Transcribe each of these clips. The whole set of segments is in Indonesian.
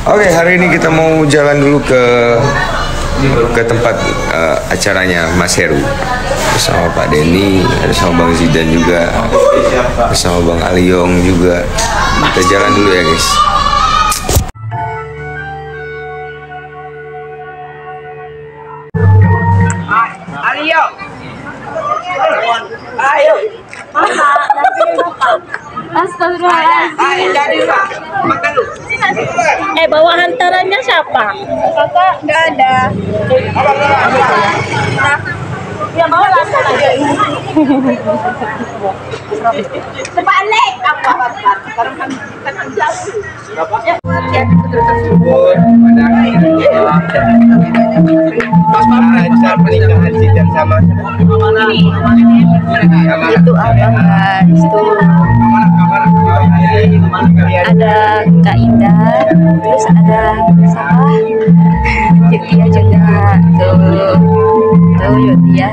Oke, hari ini kita mau jalan dulu ke tempat acaranya Mas Heru bersama Pak Denny, bersama Bang Zidan juga, bersama Bang Aliong juga. Kita jalan dulu ya guys. Aliong, ayo. Astagfirullahaladzim. Jadi Pak, makan lu. Bawa hantarannya siapa? Kakak nggak ada. Ya bawa langsung aja. Sebalik apa? Sekarang kan jauh. Acara pernikahan Zidan sama itu abang guys tuh ada Kak Indah, terus ada siapa Yutia juga tuh Yutia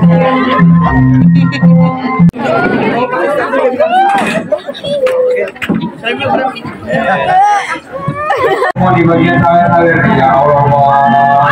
Mau di bagian sawer-sawer ya Allah.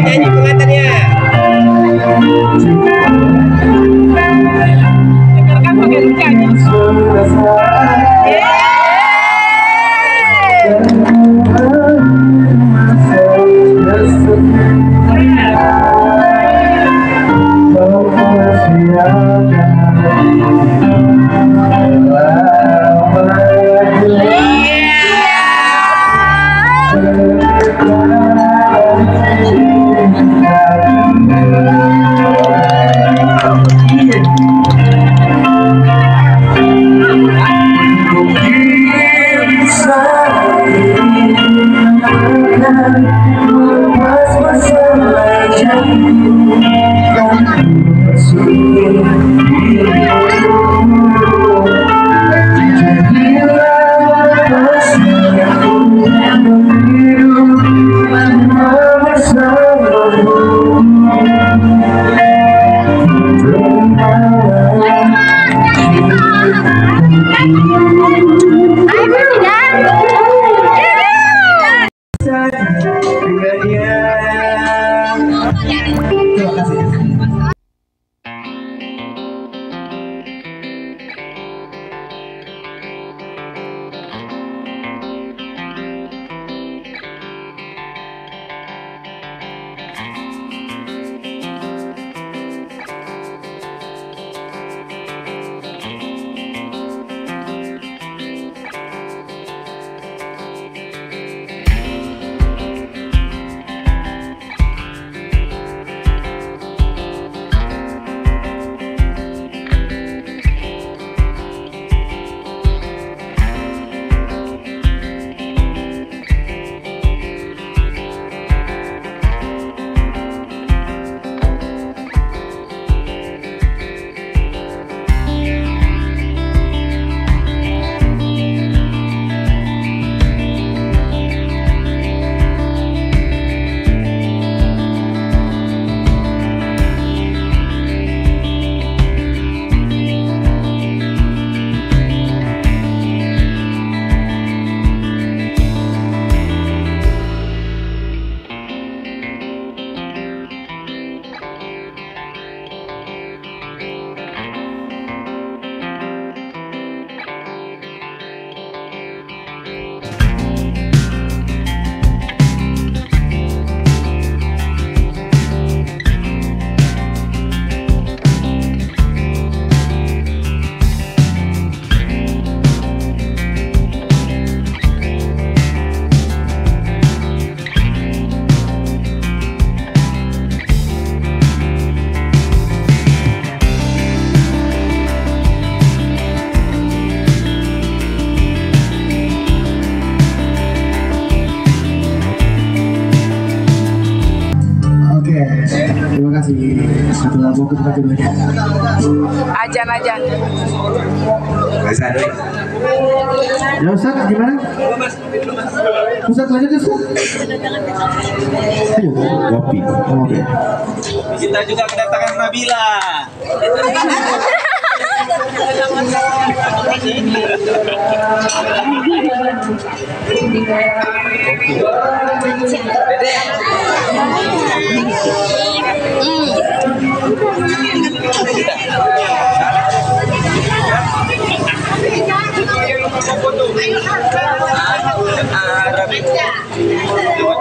nyanyi pengantarnya. Dengarkan pakai nyanyi. kasih satu lagu kita dulu ya. Ajan. Bisa deh. Ya Ustaz, gimana? Ustaz lanjut ya Ustaz. Ayo, kopi. Oke. Kita juga kedatangan Nabila.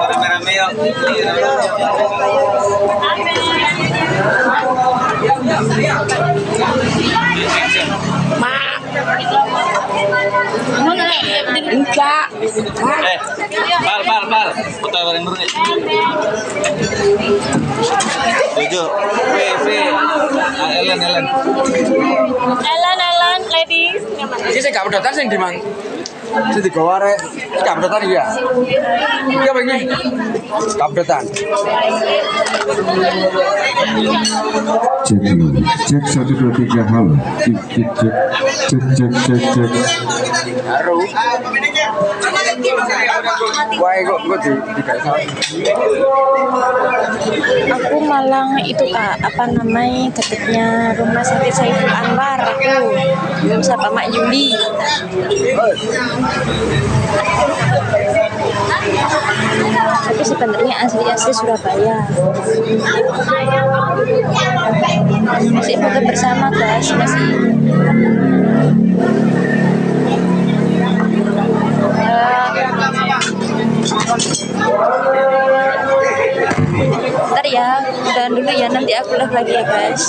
Rame-rame yuk. Enggak. Bal. Putar bareng dulu nih. Tujuh. Ellen, ladies. Sih gak berdotan sing di mang. Sing digaware gak berdotan ya. Iya begini. Gak berdotan. Cek 1 2 3 halo. Cek. Haru. Wae kok digawe. Aku Malang itu Kak, apa namanya dekatnya Rumah Sakit Saiful Anwar aku sama Mak Yuli. Tapi sebenarnya asli Surabaya. Masih foto bersama guys, masih. Ntar ya, udahan dulu ya, nanti aku live lagi ya guys.